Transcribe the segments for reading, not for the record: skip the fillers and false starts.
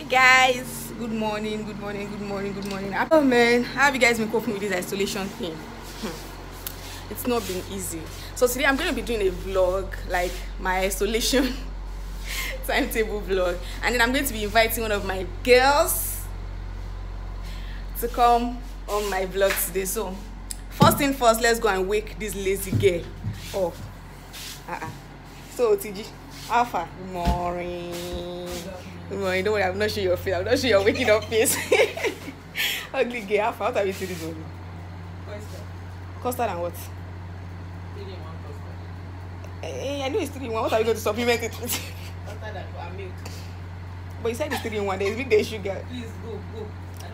guys, good morning. Oh man, how have you guys been coping with this isolation thing? It's not been easy. So today I'm going to be doing a vlog, like my isolation timetable vlog, and then I'm going to be inviting one of my girls to come on my vlog today. So first thing first, let's go and wake this lazy girl up. So TG, Alpha, good morning. Good morning. Don't worry, I'm not sure your face. I'm not sure you're waking up face. Ugly girl, Alpha, what are we doing this morning? Custard and what? 3-in-1 custard. I know it's 3-in-1. What are we going to supplement it with? Custard and milk. But you said it's 3-in-1. There's big day sugar. Please go.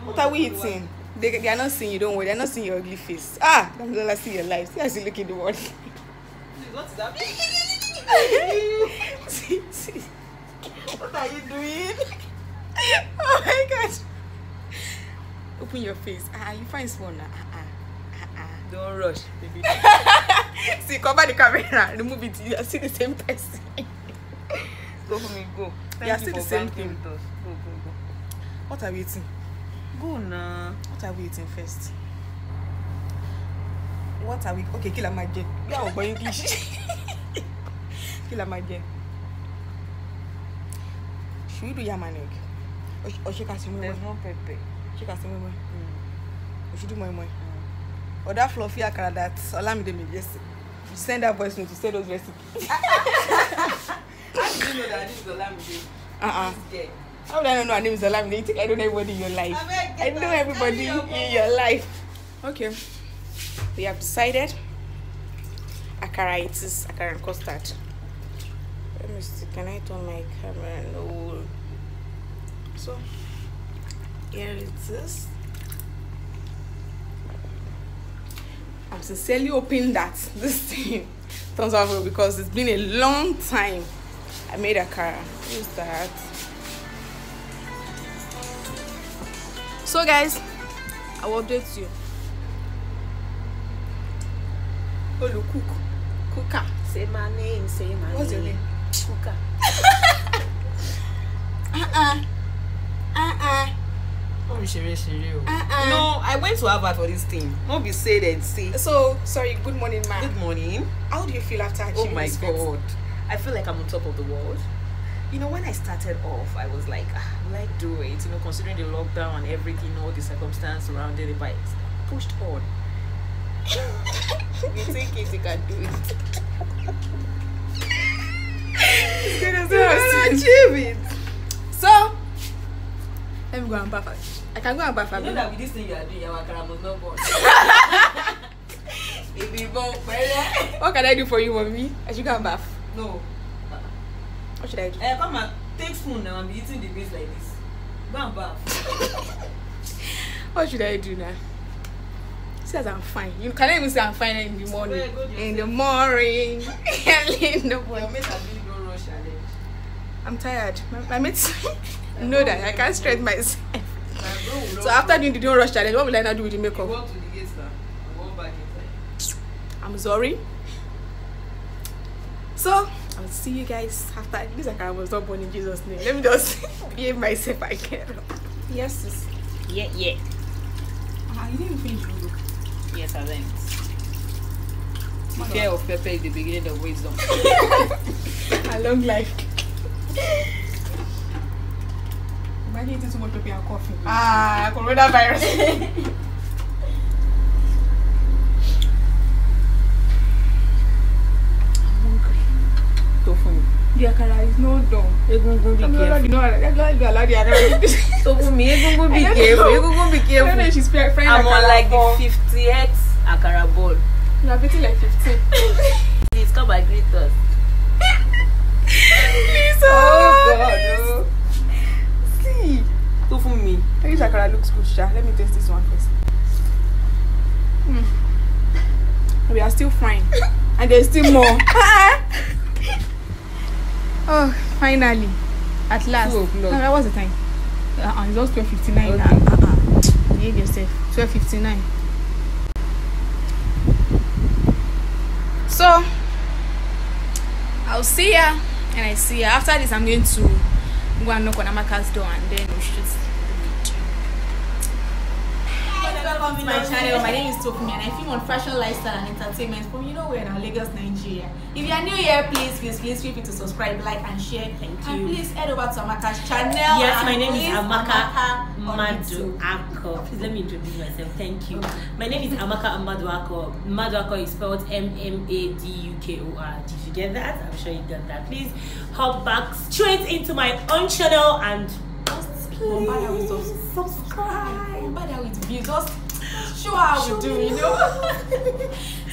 What are we eating? They are not seeing you. Don't worry. They're not seeing your ugly face. I'm gonna see your life. See as you look in the morning. Please, what is that? see. What are you doing? Oh my gosh. Open your face. You find small now. Don't rush, baby. See, cover the camera. Remove it. You see the same person. Go for me, go. You are still the same thing. Go. What are we eating? Go now. What are we eating first? What are we? Okay, kill a magic. Yeah, but English. Kill a magic. Should we do yam and egg? Or she can see more? There's no pepper. She can see more. Or should do more. Or that fluffy akara that Olamide made yesterday. You send that voice note to say those recipes. How did you know that this is Olamide? How would I know her name is Olamide? You think I don't know everybody in your life? I know everybody in your life. Okay. We have decided akara, it is akara and custard. Let me see, can I turn my camera? No. So here it is. I'm sincerely hoping that this thing turns out well because it's been a long time I made akara. Who's that? So guys, I will update you. Oh, look, Cooker. Say my name, What's your name? Cooker. No, I went to Harvard for this thing. Not be said and say. So, sorry, good morning, ma'am. Good morning. How do you feel after achieving Oh my this God. I feel like I'm on top of the world. You know, when I started off, I was like, will I do it? You know, considering the lockdown and everything, all the circumstance surrounding it, but I pushed on. You think it, you can do it. It's gonna achieve it. So, let me go and bath. I can go and bath. You know that with this thing you are doing, your akara must not burn. If you burn, what can I do for you, mommy? I should go and bath. No. What should I do? Come and take spoon now and be eating the base like this. Go and bath. What should I do now? Says I'm fine. You can even say I'm fine in the morning. In the morning. Early in the morning. Your mates are doing no rush challenge. I'm tired. My mates know that I can't stress myself. So after doing the don't rush challenge, what will I now do with the makeup? Walk to the gates now. Walk back inside. I'm sorry. So I'll see you guys after this. I was not born in Jesus' name. Let me just behave myself again. Yes, sis. Yeah. You didn't even finish the book. Yes, I went. The fear of pepper is the beginning of wisdom. A long life. Imagine eating too much pepper and coffee. Coronavirus. I'm hungry. Tofunmie. The akara is not done. Egungun, be careful. Tofunmie, Egungun, be careful. Egungun, be careful. I don't know if she's frying I'm on akara like for- the 50th akara bowl. You are betting like 15. Please come and greet us. Please, Oh God, no. See. Tofunmie. This akara looks good, Sha. Let me taste this one first. We are still frying. And there's still more. Oh, finally. At last. 2 o'clock. What's the time? It's just 12:59 now. Behave yourself. 12:59. So I'll see ya, and I see ya. After this, I'm going to go and knock on Amaka's door and then we should welcome to my channel. My name is TheTofunmie and I film on fashion, lifestyle and entertainment from where in Lagos, Nigeria. If you are new here, please feel free to subscribe, like and share. Thank you. And please head over to Amaka's channel. Yes, my name is Amaka Maduako. Please let me introduce myself. Thank you. My name is Amaka Maduako. Maduako is spelled M-M-A-D-U-K-O-R. Did you get that? I'm sure you got that. Please hop back straight into my own channel and bombard with subscribe. Bombard with views. Just show how we do, you know.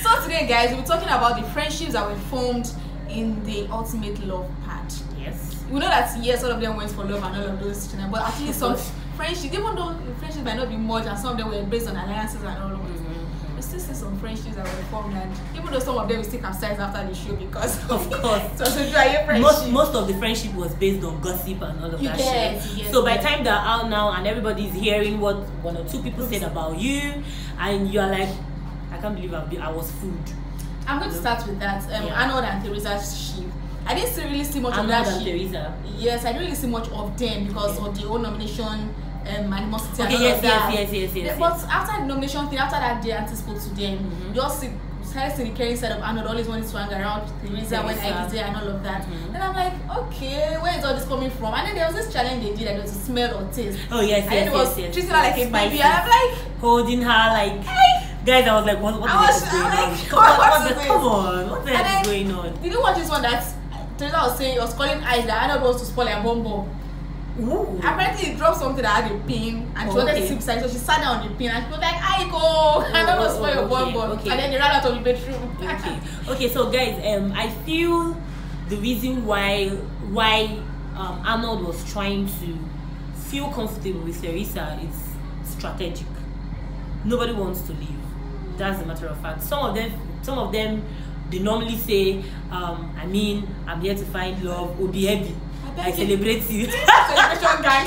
So today, guys, we'll be talking about the friendships that were formed in the ultimate love part. yes. We know that yes, all of them went for love and all of those, but at least some friendships, even though the friendships might not be much, and some of them were based on alliances and all of it. We still see some friendships that were formed, and even though some of them will still capsize after the show because Of course. so a dry friendship. Most of the friendship was based on gossip and all of that Yes, shit. yes, So by yes. the time they're out now and everybody's hearing what one or two people said about you, and you're like, I can't believe I was fooled. I'm going to start with that. Arnold and Theresa's ship. I didn't really see much of Arnold that and ship. Teresa. Yes, I didn't really see much of them because of the own nomination animosity and Okay, all yes, of that. yes. But after the nomination thing, after that day, Auntie spoke to them. Just started seeing the caring side of Arnold always wanted to hang around Teresa when I was there and all of that. Then I'm like, okay, where is all this coming from? And then there was this challenge they did that was to smell or taste. Oh yes, And then it was treating her like a baby. And I'm like, holding her like, guys, I was like, what the heck is going on? Come on, what the heck is going on? Did you watch this one that Teresa was saying, was calling eyes that Arnold wants to spoil her bomb bomb? Ooh. Apparently he dropped something that had a pin and she wanted to sit beside, so she sat down on the pin and she was like, I go, I don't want to spoil your bomb bomb. And then they ran out of the bedroom. Okay, so guys, I feel the reason why Arnold was trying to feel comfortable with Teresa is strategic. Nobody wants to leave. That's the matter of fact. Some of them they normally say, I'm here to find love, Obi. I celebrate you. Celebration gang.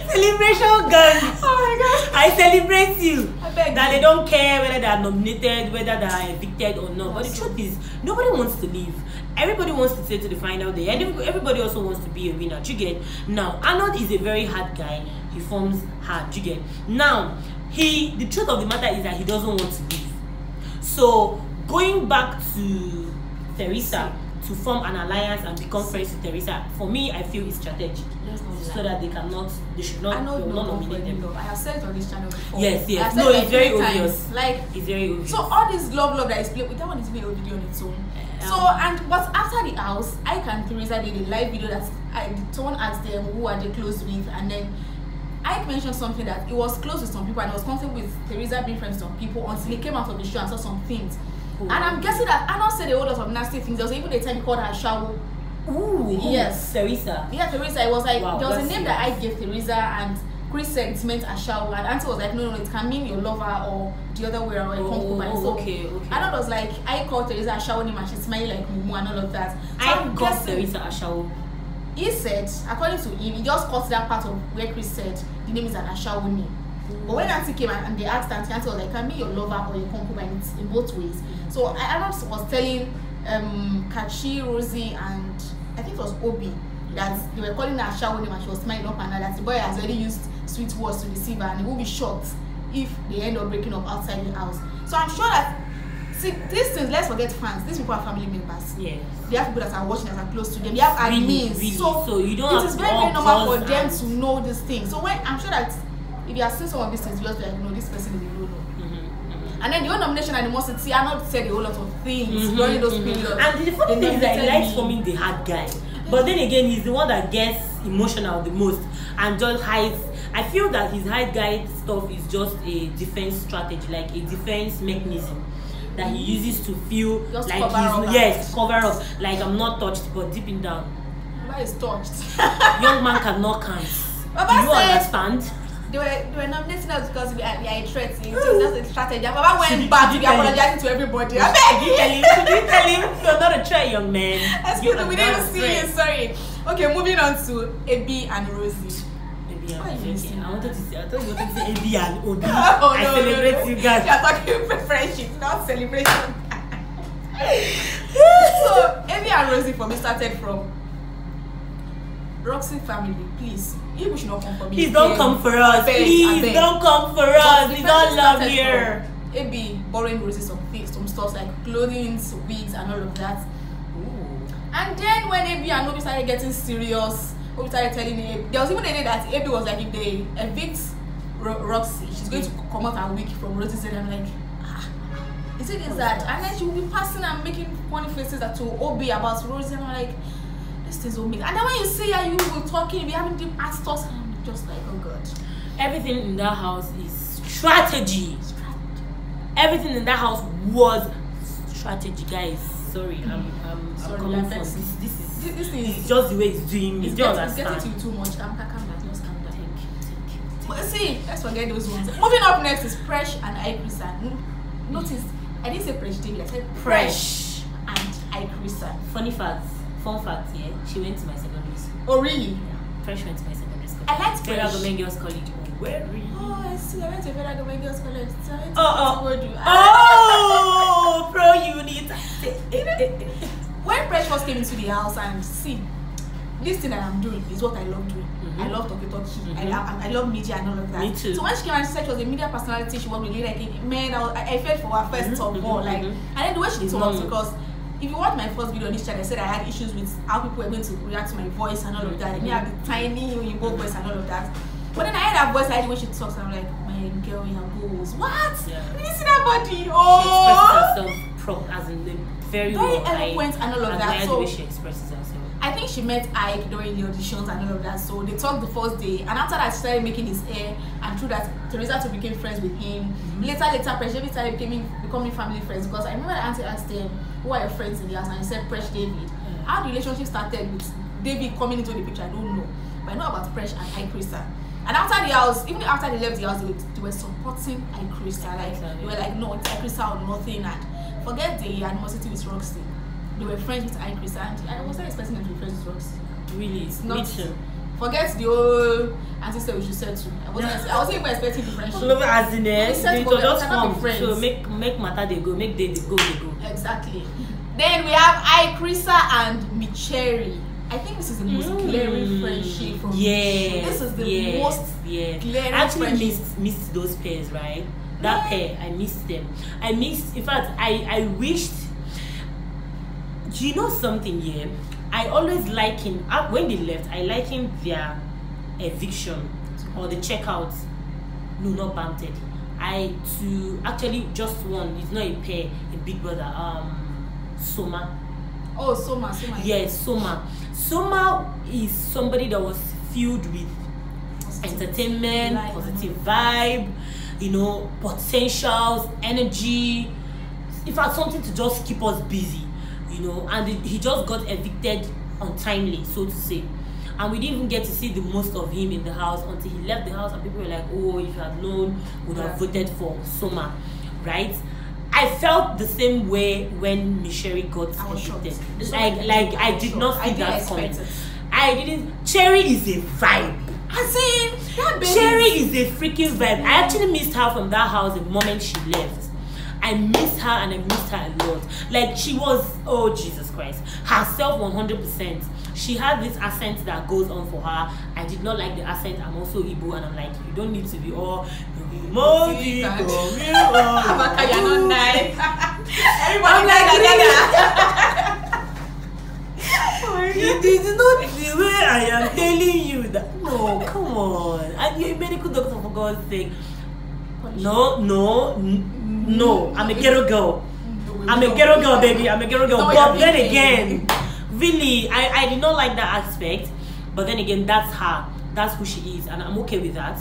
Celebration gang. Oh my god. I celebrate you. I beg That you. they don't care whether they are nominated, whether they are evicted or not. But the truth is, nobody wants to leave. Everybody wants to stay to the final day, and everybody also wants to be a winner. You get? Now, Arnold is a very hard guy. He forms hard. You get? Now, the truth of the matter is that he doesn't want to leave. So going back to Teresa to form an alliance and become friends with Teresa, for me, I feel it's strategic, so that they should not nominate them. I have said it on this channel before. Yes. I have said No, it it's very 3 times. obvious. Like, It's very obvious. so all this love that is played with that one is being a video on its own. But after the house, Ike and Teresa did a live video that someone asked them who are they close with, and then Ike mentioned something that he was close with some people and he was comfortable with Teresa being friends with some people until he came out of the show and saw some things. And I'm guessing that Arnold said a whole lot of nasty things. There was even a time he called her Shawo. Ooh, Yes. Teresa. Yeah, Teresa. It was like, Wow, there was a that's name that I gave Teresa, and Chris said it meant Ashawo, and Auntie was like, no, it can mean your lover or the other way around, or concubine. So okay. Arnold was like, I called Teresa Ashawo name and she smiled like Mumu and all of that. So I I'm got guessing Teresa Ashawo. he said, according to him, he just cut that part of where Chris said the name is an Ashawo name. But when Auntie came and they asked Auntie was like, can mean your lover or your concubine. It's in both ways. So Arnold was telling Kachi, Rosie, and I think it was Obi that they were calling her Ashawo name and she was smiling up and that the boy has already used sweet words to deceive her, and he will be shocked if they end up breaking up outside the house. So I'm sure that, see, these things, let's forget fans, these people are family members. Yes. They have people that are watching, that are close to them. They have admins. Really. So you don't it have is very, very normal for them and to know these things. So when I'm sure that if you are seeing some of these things, you just like, no, this person is a no. And then the whole nomination animosity, Arnold said a whole lot of things during those periods. And the funny thing is that he likes forming the hard guy. But then again, he's the one that gets emotional the most and just hides. I feel that his hide guy stuff is just a defense strategy, like a defense mechanism that he uses to feel just like cover up, like I'm not touched, but deep in down, Baba is touched. young man cannot count. Baba Do you said, understand? They were nominating us because we are a threat. It was just a strategy. And Baba went back to be apologizing to everybody. I beg you. Should you tell him you're not a threat, young man? Excuse me, we didn't see you. Sorry. Okay, moving on to Ebi and Rosie. I wanted to say, I thought you wanted to say Ebi and Obi. Oh, I celebrate you guys. You are talking about friendship, not celebration. So Ebi and Rosie for me started from Roxy family, please. You should not come for me. Please don't come for us. Please don't come for us. We don't love here. AB borrowing roses, some stuff like clothing, wigs, and all of that. Ooh. And then when AB and Obi started getting serious, Obi started telling AB, there was even a day that AB was like, if they evict Roxy, she's going to come out a week from roses. And I'm like, is it that? And then she will be passing and making funny faces to Obi about Rosie, and I'm like, this thing's so big. And then when you see her, you will talking, be having deep art thoughts, and I'm just like, oh god. Everything in that house is strategy. Everything in that house was strategy, guys. Sorry, I'm coming from this. This is just the way it's doing. It's getting to you too much. Calm down, just calm down. Thank you. But see, let's forget those ones. Moving up next is Presh and Ikrisa. Notice, I didn't say Presh David, I said Presh and Ikrisa. Fun fact, yeah. She went to my secondary school. Oh really? Yeah. Presh went to my secondary school. I liked Federal Presh. Government Girls College. Where are you? Oh, I see. I went to Federal Government Girls College. So I went to Oh, pro unit. When Presh first came into the house and see, this thing that I'm doing is what I love doing. I love talking. I love media and all of that. Me too. So when she came and she said she was a media personality, she was really like, man, I felt for her first of all. Like, and then the way she talks, because if you watch my first video on this channel, I said I had issues with how people were going to react to my voice and all of that. And me have the tiny Oyinbo voice and all of that. But then I heard her voice, I heard the way she talks, and I'm like, my girl, you have goals. What? Yeah. Did you see that body? Oh! She expresses herself as in the very well. Eloquent and all of that. So the way she expresses herself. I think she met Ike during the auditions and all of that. So they talked the first day, and after that she started making his hair, and through that Teresa too became friends with him. Later, Presh David started becoming family friends, because I remember the auntie asked him, who are your friends in the house, and he said Presh David. How the relationship started with David coming into the picture, I don't know. But I know about Presh and Ikrisa. And after the house, even after they left the house, they were supporting Ikrisa. Like, they were like, no, it's Ikrisa or nothing, and forget the animosity with Roxy. They were friends with Ikrisa, and I was not expecting them to be friends with Roxy. Really? It's not. Forget the whole auntie said we should settle. I wasn't even expecting the friendship. Love as in it. They just come. So make matter they go, make they go. Exactly. Then we have Ikrisa and Micheri. I think this is the most glaring friendship from This is the most glaring. I actually missed those pairs, right? That pair, I missed them. In fact, I wished. Do you know something here? I always liken, when they left, I likened their eviction or the checkout. No, not Banted. Actually just one. It's not a pair, a big brother. Soma. Oh, Soma. Yes, Soma. Soma is somebody that was filled with entertainment, positive vibe, potentials, energy. In fact, something to just keep us busy, and he just got evicted untimely, so to say. And we didn't even get to see the most of him in the house until he left the house, and people were like, oh, if you had known, would have voted for Soma, right? I felt the same way when Micheri got evicted. Like I did not see that coming. I didn't. Cherry is a vibe. Cherry is a freaking vibe. I actually missed her from that house the moment she left. I missed her, and I missed her a lot. Like, she was, oh Jesus Christ, herself 100%. She had this accent that goes on for her. I did not like the accent. I'm also Igbo, and I'm like, you don't need to be all Amaka, you're not nice. Everybody like that. It is not the way I am telling you that. No, come on. And you're a medical doctor, for God's sake. No. I'm a ghetto girl. I'm a ghetto girl, baby. I'm a ghetto girl. But then again, really, I did not like that aspect. But then again, that's her. That's who she is, and I'm okay with that.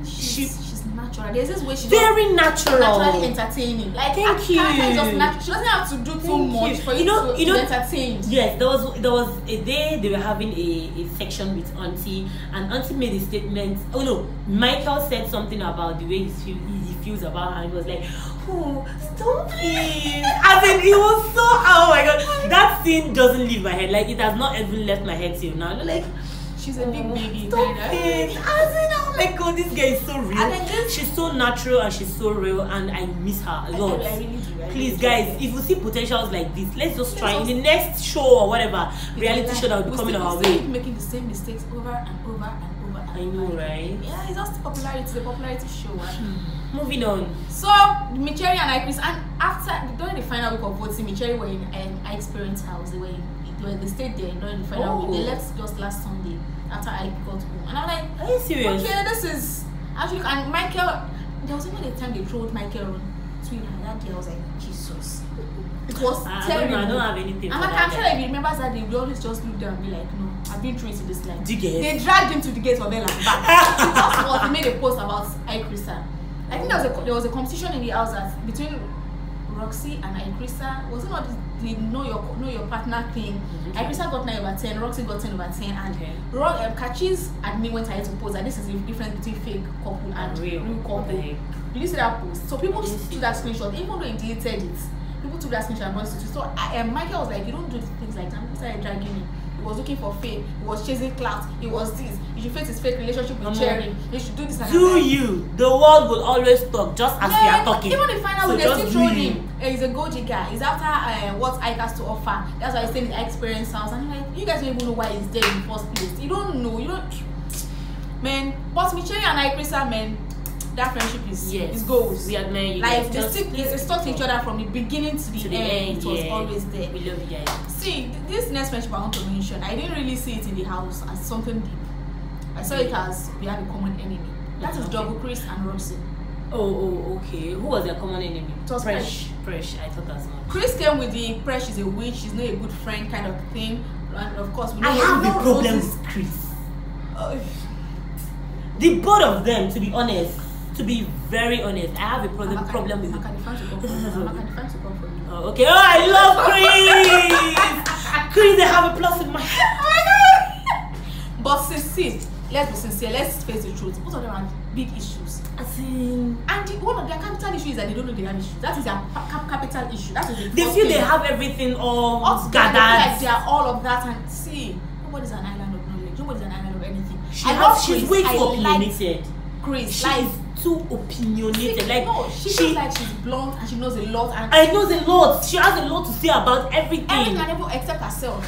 She's natural. There's this way she's very naturally entertaining. Like, thank you. Just natural. She doesn't have to do too much for you to be entertained. Yes, there was a day they were having a section with Auntie, and Auntie made a statement. Oh no, Michael said something about the way he feels about her, and he was like, oh, stop it. I mean, it was so, oh my god, that scene doesn't leave my head. Like, it has not even left my head till now. Like, She's a big baby. Stop it. Oh my god, this girl is so real. She's so natural and she's so real, and I miss her a lot. I really do. Please, guys, if you see potentials like this, let's just try in the next show or whatever reality show that will be coming our way. Keep making the same mistakes over and over and over. I know, right? Yeah, it's just popularity. The popularity show. Moving on. So Michelle and Ike, and after during the final week of voting, Michelle were in Ike's parents' house. They stayed there during the final week. They left just last Sunday after Ike got home, and I'm like, are you serious? Okay, this is actually. And Michael, there was even a time they trolled Michael on Twitter. That day I was like, Jesus. It was terrible. I don't have anything. And I'm sure if he remembers that day, we always just look down and be like, no, I've been through it in this life. They dragged him to the gate for them and back. He made a post about Ikrisa. I think there was a competition in the house between Roxy and Ikrisa. Was it not the know your partner thing? Ikrisa got 9/10, Roxy got 10/10, and Kachi's admin went ahead to post that this is the difference between fake couple and real couple. Did you see that post? So people took that screenshot, even though he deleted it. People took that screenshot and brought it to. So Michael was like, you don't do things like that. People started dragging me. He was looking for fame. He was chasing clout. He was this. You should face his fake relationship with Cherry. You should do this. And do you? The world will always talk just as we are talking. Even the final, they still told him he's a goji guy. He's after what Ike has to offer. That's why he's staying in the experience house. And I'm like, you guys don't even know why he's there in the first place. You don't know. You don't. Man, but Michelle and Ikrisa, man, that friendship is goals. We admire you. Like they stuck to each other from the beginning to the end. It was always there. We love you guys. See, this next friendship I want to mention, I didn't really see it in the house as something deep. I saw it as we have a common enemy. That is Double Chris and Roxy. Oh, okay. Who was their common enemy? It was Presh. I thought that's much. Chris came with the Presh is a witch, she's not a good friend kind of thing. And of course, we know I have the problem with Chris. The both of them, to be honest. To be very honest, I have a problem with okay. Oh, I love Chris. Chris, they have a plus with my. Oh my god. But see, let's be sincere. Let's face the truth. Both of them have big issues. And one of their capital issues is that they don't know they have issues. That is their capital issue. That is the they feel they have everything all gathered. Like they are all of that. And see, nobody's an island of knowledge. Nobody's an island of anything. She's way too opinionated. Chris, too opinionated. She feels like she's blunt and she knows a lot. And I knows a lot. She has a lot to say about everything. Everything and everyone except herself.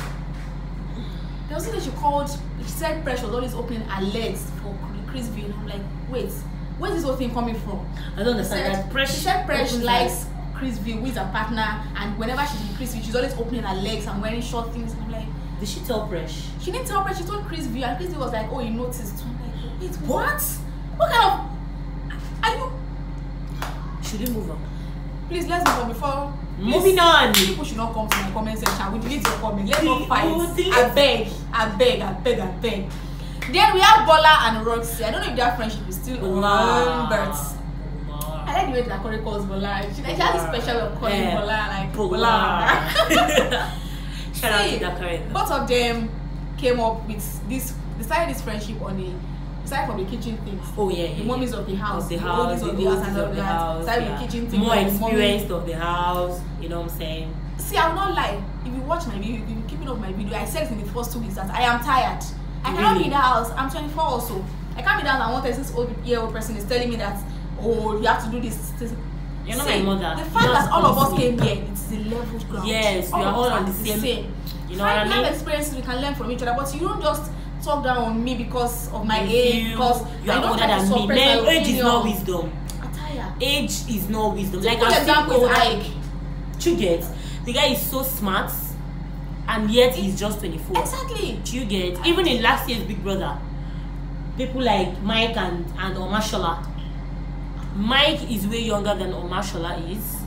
There was something she said Presh was always opening her legs for Chris V. And I'm like, wait, where's this whole thing coming from? I don't understand that. She said Presh likes Chris V, who is her partner, and whenever she's with Chris V, she's always opening her legs and wearing short things. And I'm like, did she tell Presh? She didn't tell Presh, she told Chris V, and Chris V was like, oh, he noticed. So I'm like, wait, what? What kind of are you? Should we move on? Please, let's move on before. Moving on. People should not come to my comment section. We delete your comment. Let's not fight. I beg. Then we have Bola and Roxy. I don't know if their friendship is still on, but I like the way that Akore calls Bola. She has a special way of calling Bola, like Bola. Shout out to Akore. Both of them came up with this, decided this friendship on the. Aside from the kitchen things, the mummies of the house, the oldies of the house, and all that. Aside from the kitchen things, more experienced of the house. You know what I'm saying? See, I will not lie. If you watch my video, if you've been keeping up my video, I said it in the first 2 weeks that I am tired. I cannot be in the house. I'm 24 also. I can't be down and one 36-year-old person is telling me that, oh, you have to do this. You're not my mother. The fact that all of us came here, it's the level ground. Yes, we are all on the same. You know what I mean? We have experiences, we can learn from each other, but you don't just talk down on me because of my age, because you are older than me. Man, age is not wisdom. Attire. Age is not wisdom. Like an example with Ike. You get? The guy is so smart and yet he's just 24. Exactly. You get? Even in last year's Big Brother, people like Mike and Omashola. Mike is way younger than Omashola is.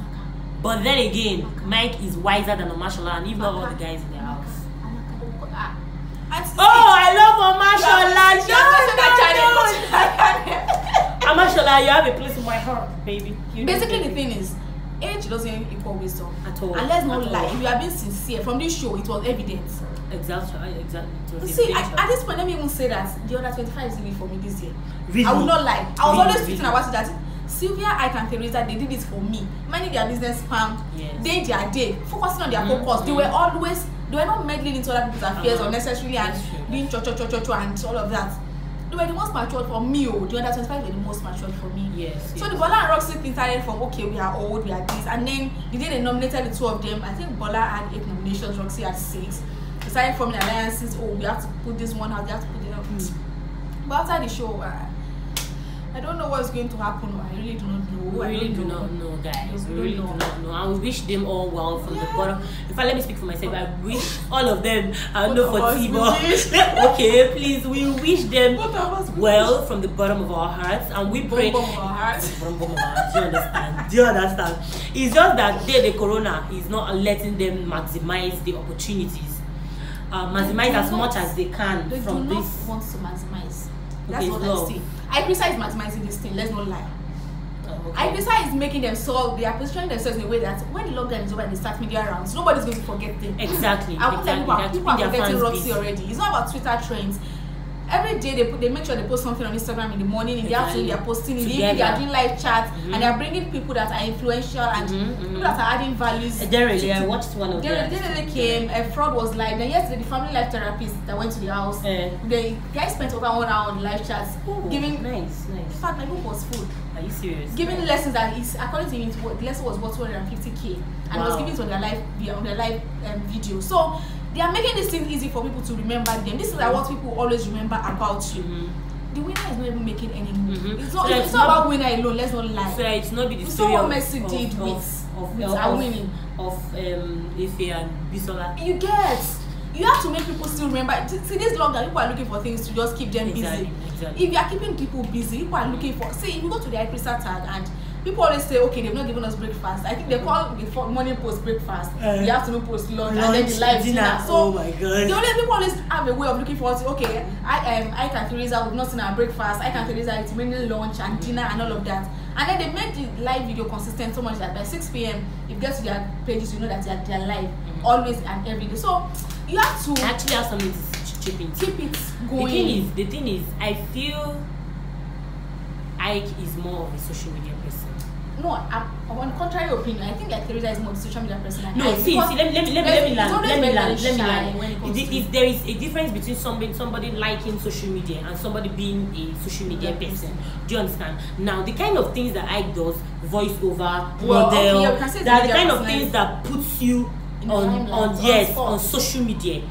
But then again, Mike is wiser than Omashola and even all the guys in the house. I love Omashola. Omashola, you have a place in my heart, baby. Basically, the thing is, age doesn't equal wisdom at all. And let's not lie. If you are being sincere from this show, it was evident. Exactly. See, at this point, let me even say that the other 25 is leaving for me this year. Really? I will not lie. I was always speaking about it that Sylvia, Ike, and Teresa, they did it for me. Minding their business spam, day, focusing on their focus. They were always They were not meddling into other people's affairs unnecessarily and being cho and all of that. They were the most matured for me. Oh, the under 25 were the most matured for me. Yes. So the Bola and Roxy thing started from okay, we are old, we are this, and then the day they nominated the two of them, I think Bola had 8 nominations, Roxy had 6. They started forming alliances. Oh, we have to put this one out, we have to put it out. But after the show, I don't know what's going to happen. I really do not know. We really do not know, guys. We really do not know. And we wish them all well from the bottom. In fact, let me speak for myself. I wish all of them are no for Tibo. Okay, please. We wish them well from the bottom of our hearts, and we pray. Bottom of our hearts. Do you understand? Do you understand? It's just that the corona is not letting them maximize the opportunities. Maximize as much as they can from this. They do not want to maximize. That's what I see. IPRISA is maximizing this thing, let's not lie. IPRISA is making them solve, they are positioning themselves in a way that when the lockdown is over and they start media rounds, nobody's going to forget them. Exactly. I will tell people are forgetting Roxy already. It's not about Twitter trends. Every day they make sure they post something on Instagram in the morning, in the afternoon they are posting, in the evening they are doing live chats, and they are bringing people that are influential and people that are adding values. I watched one of them. They came, a fraud was live. Then yesterday the family life therapist that went to the house, the guy spent over 1 hour on live chats, giving nice. In fact, my book was full. Are you serious? Giving lessons that is according to him, the lesson was worth 250k, and was given to their live video. So they are making this thing easy for people to remember them. This is like what people always remember about you. The winner is not even making any move. It's not about winner alone. Let's not lie. So it's not be the we story saw of what Messi did with our winning of Ife and Bisola. You have to make people still remember. See, this lockdown, people are looking for things to just keep them busy. Exactly. If you are keeping people busy, people are looking for. See, if you go to the IPRISA tag and people always say, okay, they've not given us breakfast. I think they call the morning post breakfast, the afternoon post lunch, and then the live dinner. So oh my god. People always have a way of looking forward to. Okay, I can Teresa, we've not seen our breakfast. I can Teresa, it's mainly lunch and dinner and all of that. And then they make the live video consistent so much that by 6 p.m. if you get to their pages, you know that they're live always and every day. So you have to actually have something to chip in. Keep it going. The thing is, I feel Ike is more of a social media person. No, on contrary opinion, I think like Teresa is more of a social media person. No, see, let me land. If there is a difference between somebody liking social media and somebody being a social media person, do you understand? Now, the kind of things that Ike does, voiceover, model, that are the kind of things that puts you on social media.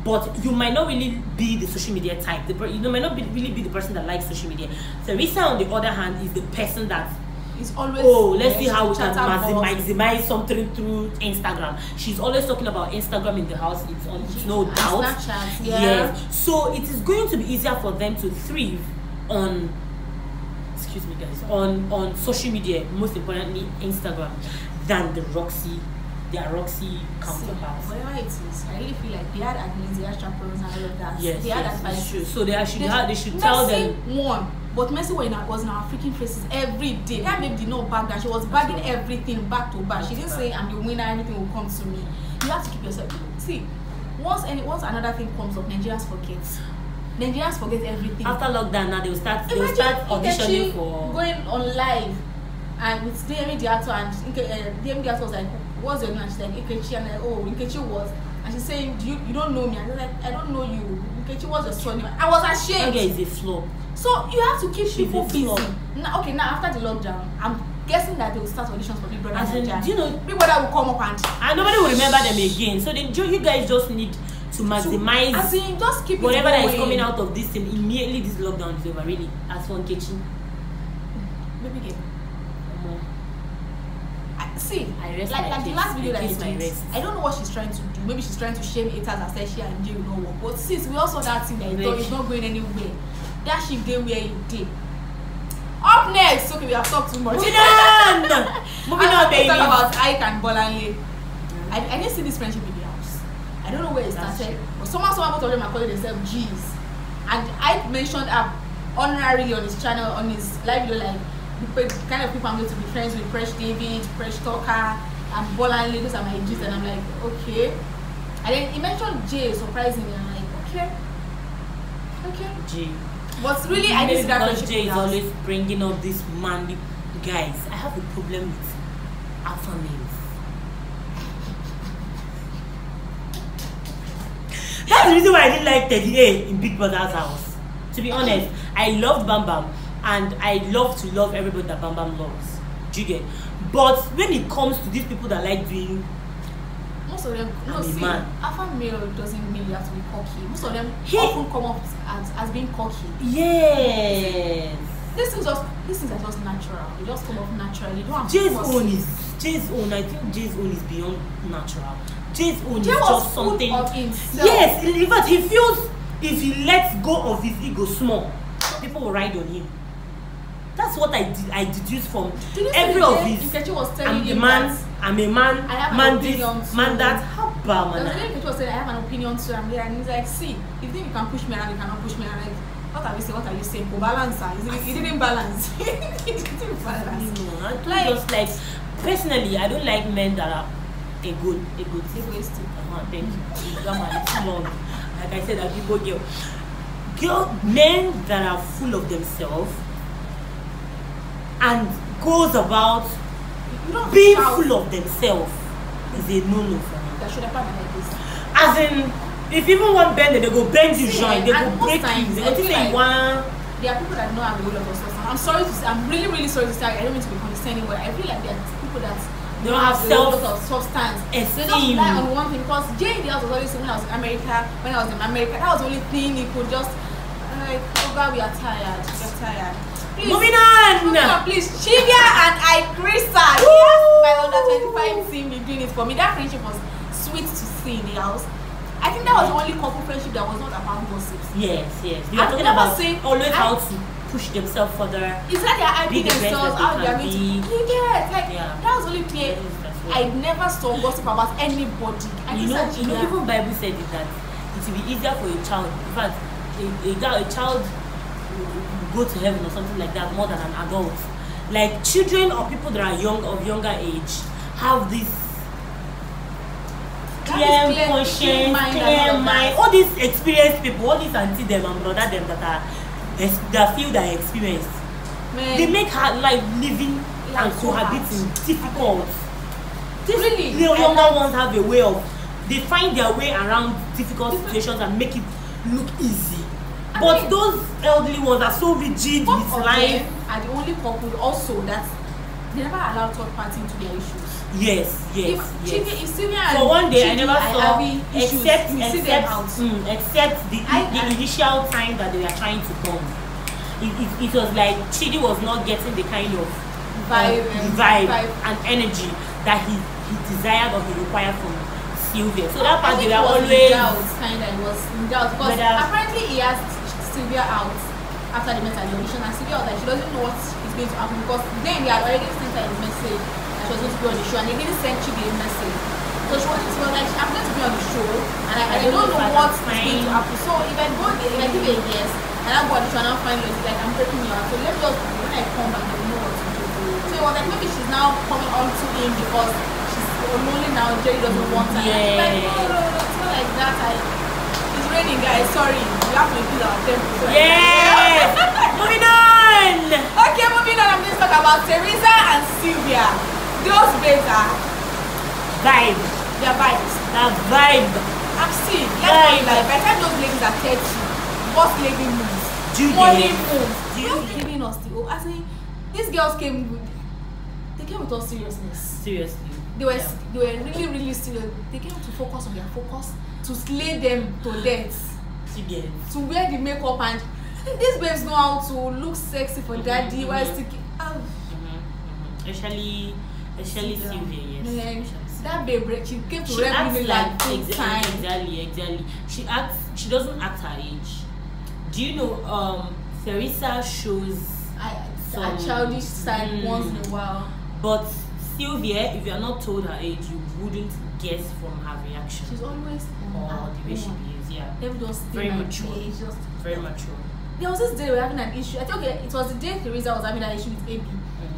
But you might not really be the social media type. You might not really be the person that likes social media. Teresa, on the other hand, is the person that is always let's see how we can maximize something through Instagram. She's always talking about Instagram in the house. It's no doubt. Snapchat, yes. So it is going to be easier for them to thrive on on social media, most importantly Instagram, than their Roxy counterparts. Whatever it is, I really feel like they had admins, they had chaperones and all of that. Yes, they had advice. So they should tell them. But Messi was in our freaking faces every day. That babe did not back down. She was bagging everything back to back. She didn't say, I'm the winner, everything will come to me. You have to keep yourself. See, once another thing comes up, Nigerians forget everything. After lockdown now, they'll start auditioning for going on live and with DME the actor, and DME the actor was like, what's your name? She's like, Ikechi, and Ikechi was, and she's saying, you don't know me, and I was like, I don't know you. Ikechi was your son. I was ashamed. Okay, it's a flop. So you have to keep people busy. Now after the lockdown, I'm guessing that they will start auditions for Big Brother. Do you know Big Brother will come up and nobody will remember them again. So then you guys just need to maximize just keep whatever that is coming out of this thing immediately. This lockdown is over. Really, as for Nkechi, maybe again. See, like the last video that she did, I don't know what she's trying to do. Maybe she's trying to shame haters and say she and Jay will not work. But since we also that thing that it's not going anywhere, that ship day where you did. Up next, okay, we have talked too much. Moving on, baby. Talk about Ike and Bolanle. I didn't see this friendship in the house. I don't know where it started, but someone both of them are calling themselves G's. And Ike mentioned her honorarily on his channel, on his live video, like the kind of people I'm going to be friends with, Fresh David, Fresh Talker, and Bolanle. Those are my G's, and I'm like, okay. And then he mentioned Jay, surprisingly, and I'm like, okay. Jay. But really, I didn't see that friendship. Jay is always bringing up this manly guys. I have a problem with alpha males. That's the reason why I didn't like Teddy A in Big Brother's house. To be honest, I loved Bam Bam, and I love to love everybody that Bam Bam loves. Do you get? But when it comes to these people that like doing, most of them, alpha male doesn't really have to be cocky. Most of them often come up as being cocky. Yes. These things are just natural. They just come up naturally. You don't have Jay's own. I think Jay's own is beyond natural. Jay's own is Jay just something. Yes, in fact, he feels if he lets go of his ego small, people will ride on him. That's what I did. I deduced from every of his. I'm a man. Man this, man that. How bad, man? The was saying, I have an opinion too. I'm there, and he's like, see, if you think you can push me around, you cannot push me around. Like, what are you saying? For balance, he didn't balance. He didn't balance. No, I don't just like. Personally, I don't like men that are egoistic. Thank you. It's long. Like I said, a people men that are full of themselves and goes about being full of themselves is a no-no for me. That should happen like this. As in, if even one bend, they go bend you joint, they go break you. They go say one. There are people that don't have a whole lot of substance. I'm sorry to say, I'm really, really sorry to say, I don't mean to be condescending, but I feel like there are people that they don't have a lot of substance. Esteem. They don't rely on one thing, because Jay was always saying when I was in America, that was the only thing he could just like, oh God, we are tired. We're tired. Please, moving on, please. Chivia and I, Krista. Yes, my under 25 team be doing it for me. That friendship was sweet to see in the house. I think that was the only couple friendship that was not about gossips. Yes. We are talking about always how to push themselves further. It's like they're hyping themselves, how they are going to. That was only clear. I never saw gossip about anybody. You know, even Bible said it that it will be easier for a child. In fact, a child go to heaven or something like that more than an adult. Like children or people that are of younger age have this clear conscience, clear mind. All these experienced people, all these auntie them and brother them that feel that experienced, they make her life living and cohabiting difficult. The younger ones have a way of, they find their way around difficult situations and make it look easy. But those elderly ones are so rigid with life. And the only couple also that they never allow third party into their issues. Yes. For one day I never saw except the initial time that they were trying to come. It was like Chidi was not getting the kind of vibe and energy that he desired or he required from Sylvia. So that part they were always in doubt because apparently he asked Sylvia out after the met at the audition, and Sylvia was like she doesn't know what is going to happen because then they had already sent her a message that she was going to be on the show, and they didn't send Chidi a message. So she was like, I'm going to be on the show and I don't know what's going to happen. So if I go there, if I give a yes and I go on the show and I find it like I'm breaking you out, so let me just when I come back I will know what to do. So it was like maybe she's now coming on to him because she's lonely now, Jerry doesn't want her. Yeah. Like, no, it's not like that. It's raining, guys, sorry. We have to increase our tempo. Yeah. Moving on. Okay, moving on. I'm going to talk about Teresa and Sylvia. Those babes are vibe. Their vibes. That vibe. I'm seeing. Like by the time those ladies are 30, what's lady moves? Money moves. You're giving us the I think these girls came with. They came with all seriousness. Seriously. They were really, really serious. They came to focus on their focus, to slay them to death. To wear the makeup, and these babes know how to look sexy for daddy while sticking. Especially Sylvia, yes. That babe, she came to rap me like time. Exactly. She doesn't act her age. Do you know Teresa shows a childish side once in a while. But Sylvia, if you are not told her age, you wouldn't guess from her reaction. She's always the way she behaves, yeah. Very mature. Very mature. There was this day we were having an issue. I think it was the day Teresa was having that issue with AB.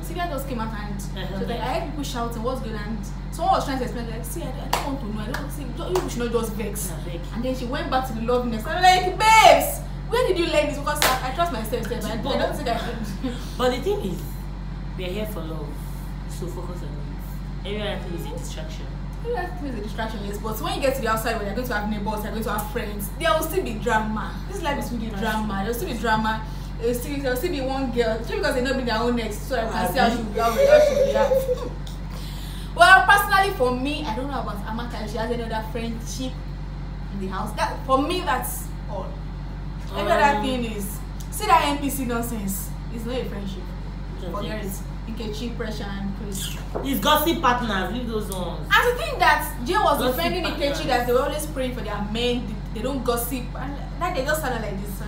Sylvia just came out and she was like, I heard people shouting, what's going on? Someone was trying to explain, like, see, I don't want to know. I don't see. You should not just vex. And then she went back to the loveliness. I'm like, babes, where did you learn this? Because I trust myself. I don't think I should. But the thing is, we are here for love. So focus on it. Every other thing is a distraction. That thing is a distraction, yes. But when you get to the outside, when you're going to have neighbors, you're going to have friends, there will still be drama. This life is really drama. There will still be drama. There will still be one girl, just because they know be their own next, so I can see how she will react. Well, personally, for me, I don't know about Amaka. If she has another friendship in the house, that for me, that's all. Every other thing is, see that NPC nonsense. It's not a friendship. Forget it. Nkechi, Pressure, and Chris. It's gossip partners. Leave those ones. And the thing that Jay was Gossip defending partners. Nkechi, that they were always praying for their men. They don't gossip, and that they just sounded like this.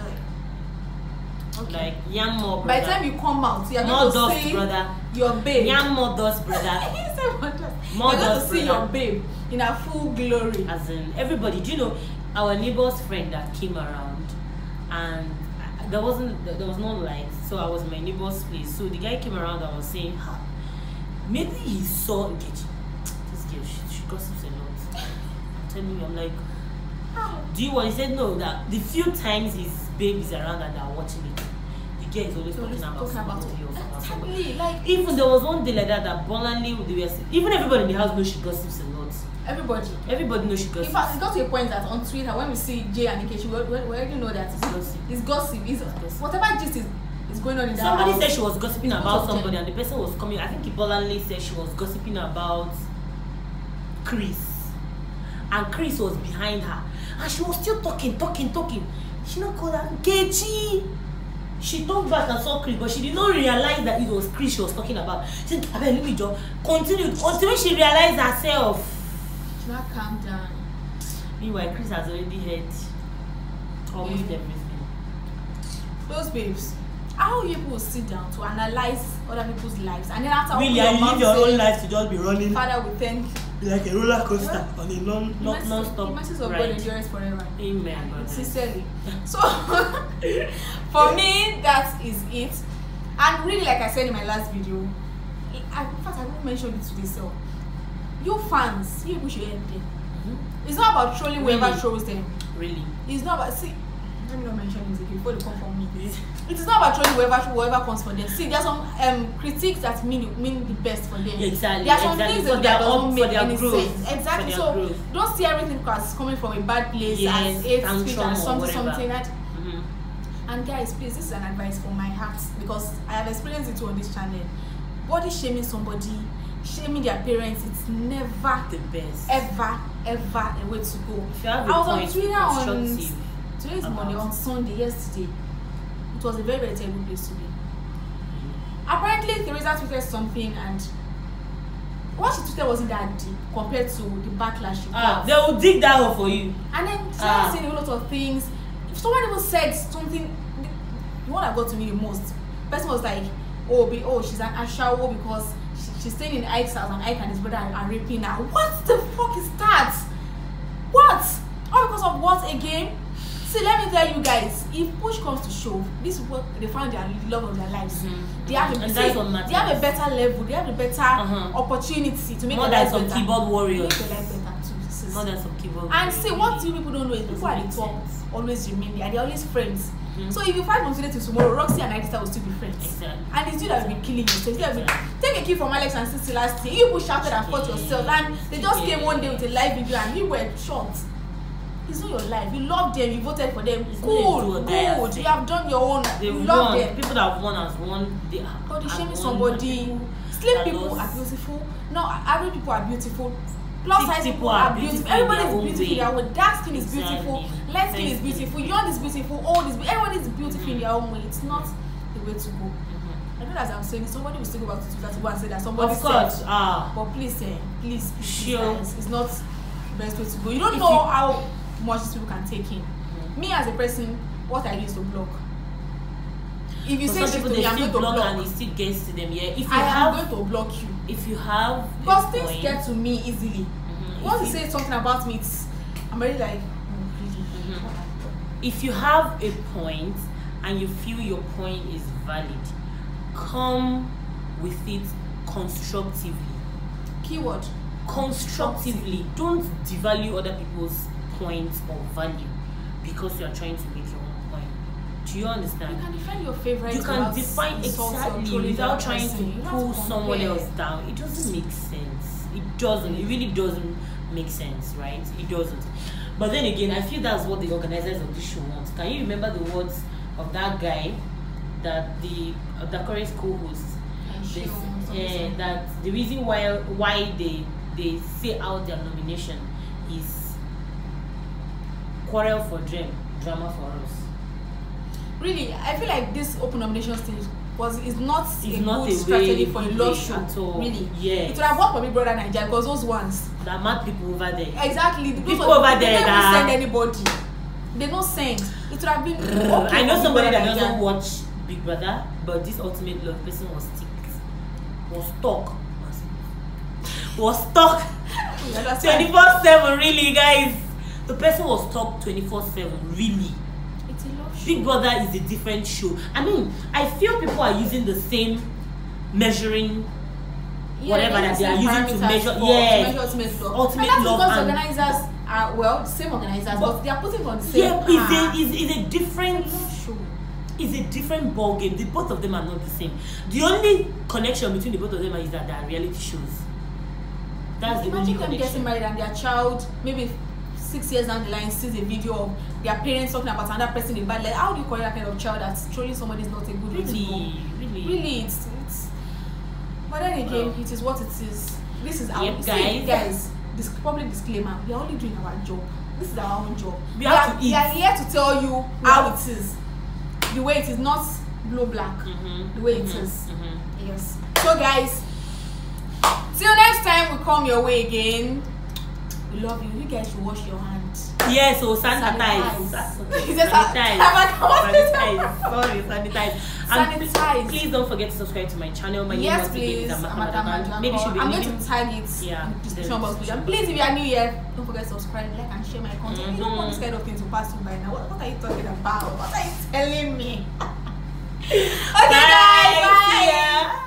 Okay. Like yam more, brother. By the time you come out, you're more going to dust, see brother. your babe. Yam more dust, brother. More You're going to dust, see brother. your babe in her full glory. As in everybody, do you know our neighbor's friend that came around, and there was no light, so I was in my neighbor's place. So the guy came around and was saying, maybe he saw Nkechi. This girl, she gossips a lot. I'm telling you, I'm like, do you want? He said no. That the few times his babe is around and they're watching it, the girl is always talking about somebody else. About somebody. Exactly, like Even there was one day like that blatantly even everybody in the house knows she gossips a lot. Everybody knows she gossips. In fact, it got to a point that on Twitter, when we see Jay and Nkechi, we already know that it's gossip. It's gossip. It's whatever gist is going on in that Somebody house. said she was gossiping about somebody, and the person was coming. I think he blatantly said she was gossiping about Chris, and Chris was behind her, and she was still talking. She not called her Nkechi. She talked back and saw Chris, but she did not realize that it was Chris she was talking about. She said, let me just continue until when she realized herself. She not calm down. Meanwhile, Chris has already heard almost everything. Those babes, how you people sit down to analyze other people's lives, and then after Really, and you live your own life to just be running. Father, we thank Like a roller coaster on a non-stop the mercies of God ride. endures forever. Amen. Brother. Sincerely. So for me, that is it. And really, like I said in my last video, in fact I didn't mention it today, so you fans, you people should help them. It's not about trolling whoever trolls them. Really? It's not about, see, let me not mention it again before they come for me. It is not about trolling whoever comes for them. See, there's some critiques that mean the best for them. Exactly. There are some things that don't make any sense. Exactly. So growth. don't see everything as coming from a bad place, Yes, as hate speech tantrum and or something. whatever. And guys, please, this is an advice from my heart, because I have experienced it too on this channel. Body shaming somebody, shaming their parents, it's never the best. Ever a way to go. If you have I was on point, Twitter on constructive today's about Monday, on Sunday, yesterday. It was a very, very terrible place to be. Apparently, Teresa tweeted something, and what she tweeted wasn't that deep compared to the backlash she got. They will dig that hole for you. And then she was saying a lot of things. If someone even said something, the one that got to me the most, the person was like, she's an ashawo because she's staying in Ike's house and Ike and his brother are raping her. What the fuck is that? What? All because of what again? See, let me tell you guys, if push comes to shove, this is what they found their love of their lives. They have a better level, they have a better opportunity to make more their than life some better. keyboard warriors. Make their life better too. More than some keyboard And warriors. see, what you people don't know is people at the top always remain there. They're always friends. So if you fight from today to tomorrow, Roxy and Aisha will still be friends. Exactly. And it's you that will be killing you. So take a key from Alex and Sissy last year. You people shouted and fought yourselves, and they just came one day with a live video and you were shocked. It's not your life. You love them, you voted for them. Good. You have done your own. You love them. People that have won has won. But you shaming somebody. Slim people are beautiful. No, average people are beautiful. Plus size people are beautiful. Everybody is beautiful in their own way. Dark skin is beautiful. Light skin is beautiful. Young is beautiful. Old is beautiful. Everybody is beautiful in their own way. It's not the way to go. I know as I'm saying, somebody will still go back to Twitter to go and say that somebody said. But please, please, guys, it's not the best way to go. You don't know how much these people can take in. Me as a person, what I do is to block. If you say shit to me, I'm going to block. And it still gets to them. Yeah. If you I'm going to block you. If you have, because things get to me easily. Once you say something about me, I'm already like, really. If you have a point and you feel your point is valid, come with it constructively. Keyword. Constructively. Don't devalue other people's points or value because you are trying to make your own point. Do you understand? You can defend your favorite. You can define exactly without trying to pull someone else down. It doesn't make sense. It doesn't. It really doesn't make sense, right? It doesn't. But then again, I feel that's what the organizers of this show want. Can you remember the words of that guy, that the current co-host? That the reason why they say out their nomination is quarrel for them, drama for us. Really, I feel like this open nomination thing is not a good a strategy for a love show at all. Really, yes. It would have worked for Big Brother Nigeria because those ones that mad people over there. Exactly, people over there they don't that send anybody. They don't send. It would have been. Okay, I know somebody that Nigeria. doesn't watch Big Brother, but this ultimate love person was stuck 24/7. Really, guys, the person was stuck 24/7. Really. Big Brother is a different show. I mean, I feel people are using the same measuring whatever that they are using to measure. Ultimate love. Because organizers are the same organizers, but they are putting on the same. Yeah, it's a different show. It's a different ball game. The both of them are not the same. The only connection between the both of them is that they are reality shows. That's the only connection. Imagine them getting married and their child maybe 6 years down the line sees a video of their parents talking about another person in bad. Like, how do you call that kind of child that's trolling somebody is not a good way to go? Really, it's. But then again, it is what it is. This is our guys. This public disclaimer: we are only doing our job. This is our own job. We are here to tell you how it is, the way it is, not blue black. The way it is. Yes. So guys, till next time we come your way again. We love you. You guys should wash your hands. Yes, so sanitize. Sanitize. Please don't forget to subscribe to my channel. My name is Amaka. Maybe should be I'm going to tag it in the description box. And please, if you are new here, don't forget to subscribe, like, and share my content. You don't want this kind of thing to pass you by now. What are you talking about? What are you telling me? Okay, guys. Bye.